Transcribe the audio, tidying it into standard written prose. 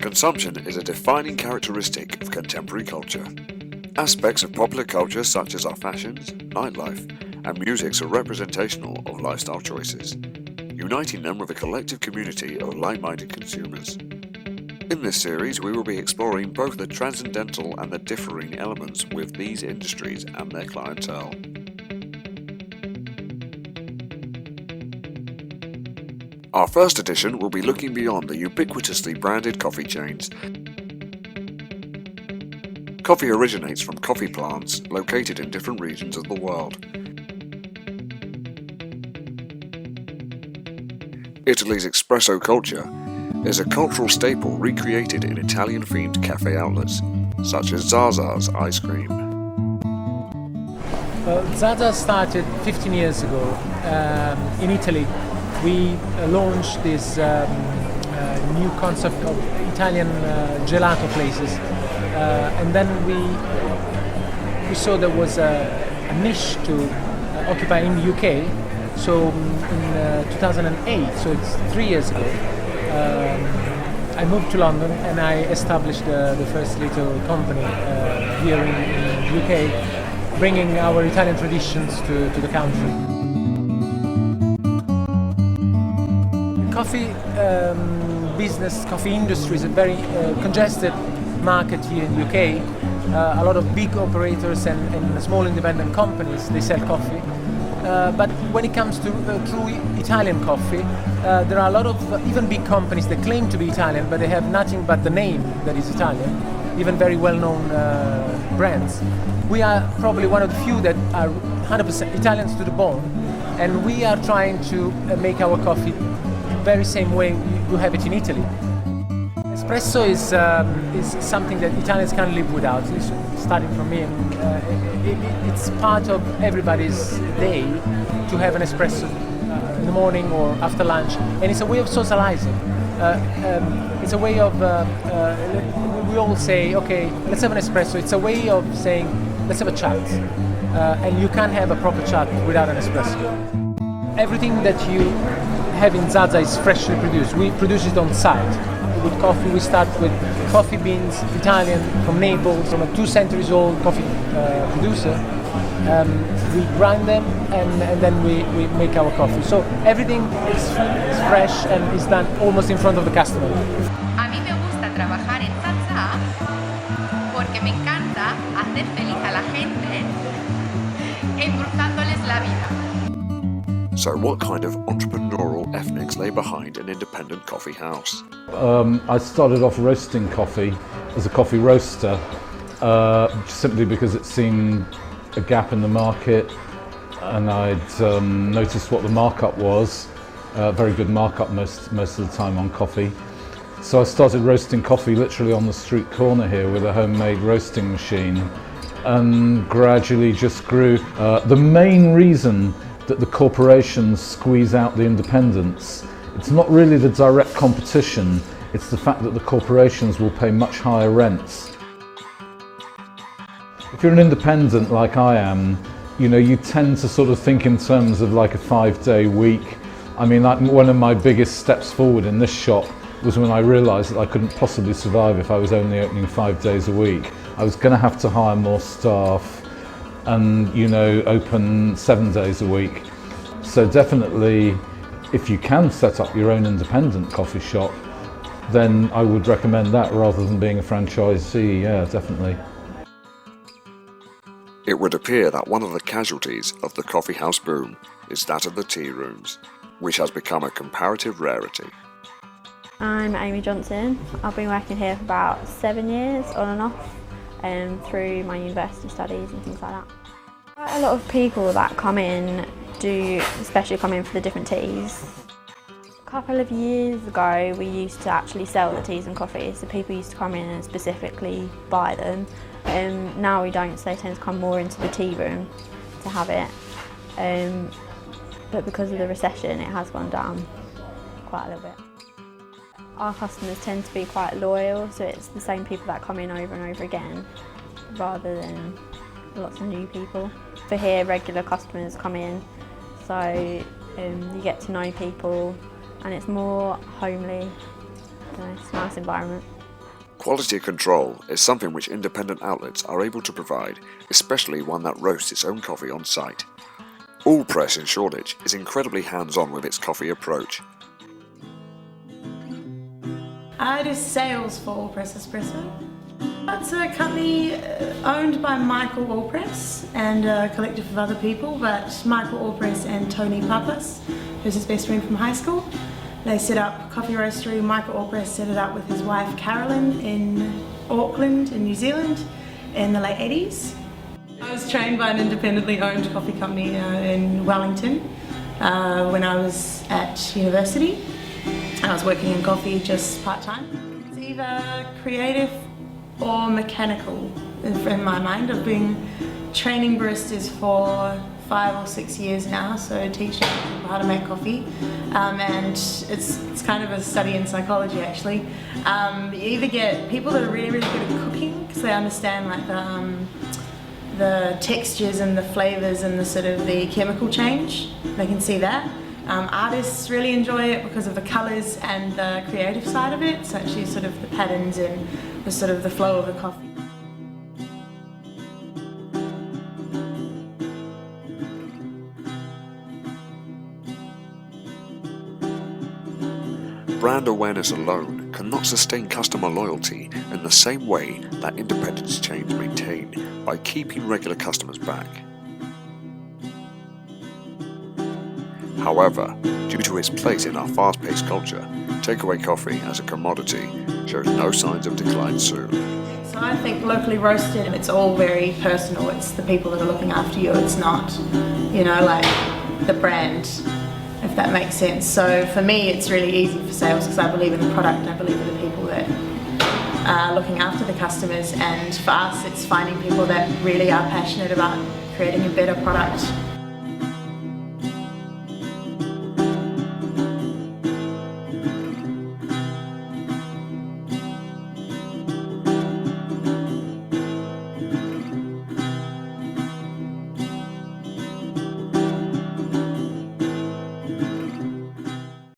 Consumption is a defining characteristic of contemporary culture. Aspects of popular culture such as our fashions, nightlife, and music are representational of lifestyle choices, uniting them with a collective community of like-minded consumers. In this series, we will be exploring both the transcendental and the differing elements with these industries and their clientele. Our first edition will be looking beyond the ubiquitously branded coffee chains. Coffee originates from coffee plants located in different regions of the world. Italy's espresso culture is a cultural staple recreated in Italian-themed cafe outlets, such as Zaza's ice cream. Zaza started 15 years ago in Italy. We launched this new concept of Italian gelato places, and then we saw there was a niche to occupy in the UK. So in 2008, so it's 3 years ago, I moved to London and I established the first little company here in the UK, bringing our Italian traditions to the country. Coffee business, coffee industry is a very congested market here in the UK. A lot of big operators and small independent companies, they sell coffee. But when it comes to true Italian coffee, there are a lot of even big companies that claim to be Italian, but they have nothing but the name that is Italian, even very well-known brands. We are probably one of the few that are 100% Italians to the bone, and we are trying to make our coffee the very same way you have it in Italy. Espresso is something that Italians can't live without, starting from me. It's part of everybody's day to have an espresso in the morning or after lunch, and it's a way of socializing. It's a way of, we all say, okay, let's have an espresso. It's a way of saying, let's have a chat. And you can't have a proper chat without an espresso. Everything that you have in Zaza is freshly produced. We produce it on site. With coffee, we start with coffee beans, Italian, from Naples, from a 2 centuries old coffee producer. We grind them and then we make our coffee. So everything is fresh and is done almost in front of the customer. A mí me gusta trabajar en Zaza porque me encanta hacer feliz a la gente embrujándoles la vida. So what kind of entrepreneurial ethics lay behind an independent coffee house? I started off roasting coffee as a coffee roaster, simply because it seemed a gap in the market, and I'd noticed what the markup was, very good markup most of the time on coffee. So I started roasting coffee literally on the street corner here with a homemade roasting machine, and gradually just grew. The main reason that the corporations squeeze out the independents, it's not really the direct competition, it's the fact that the corporations will pay much higher rents. If you're an independent like I am, you know, you tend to sort of think in terms of like a 5-day week. I mean, like one of my biggest steps forward in this shop was when I realised that I couldn't possibly survive if I was only opening 5 days a week. I was going to have to hire more staff and, you know, open 7 days a week. So definitely, if you can set up your own independent coffee shop, then I would recommend that rather than being a franchisee, yeah, definitely. It would appear that one of the casualties of the coffee house boom is that of the tea rooms, which has become a comparative rarity. I'm Amy Johnson. I've been working here for about 7 years, on and off, through my university studies and things like that. Quite a lot of people that come in do especially come in for the different teas. A couple of years ago we used to actually sell the teas and coffees, so people used to come in and specifically buy them. Now we don't, so they tend to come more into the tea room to have it. But because of the recession it has gone down quite a little bit. Our customers tend to be quite loyal, so it's the same people that come in over and over again rather than lots of new people. For here, regular customers come in, so you get to know people and it's more homely. It's a nice environment. Quality control is something which independent outlets are able to provide, especially one that roasts its own coffee on site. All Press in Shoreditch is incredibly hands-on with its coffee approach. I do sales for All Press Espresso. It's a company owned by Michael Allpress and a collective of other people, but Michael Allpress and Tony Papas, who's his best friend from high school. They set up Coffee Roastery. Michael Allpress set it up with his wife Carolyn in Auckland in New Zealand in the late 80s. I was trained by an independently owned coffee company in Wellington when I was at university. I was working in coffee just part-time. It's either creative or mechanical in my mind. I've been training baristas for 5 or 6 years now, so teaching people how to make coffee, and it's kind of a study in psychology actually. You either get people that are really good at cooking because they understand like the textures and the flavors and the sort of the chemical change. They can see that. Artists really enjoy it because of the colors and the creative side of it. So actually sort of the patterns and the sort of the flow of the coffee. Brand awareness alone cannot sustain customer loyalty in the same way that independence chains maintain by keeping regular customers back. However, due to its place in our fast-paced culture, takeaway coffee as a commodity shows no signs of decline soon. So I think locally roasted, it's all very personal. It's the people that are looking after you. It's not, you know, like the brand, if that makes sense. So for me, it's really easy for sales because I believe in the product and I believe in the people that are looking after the customers. And for us, it's finding people that really are passionate about creating a better product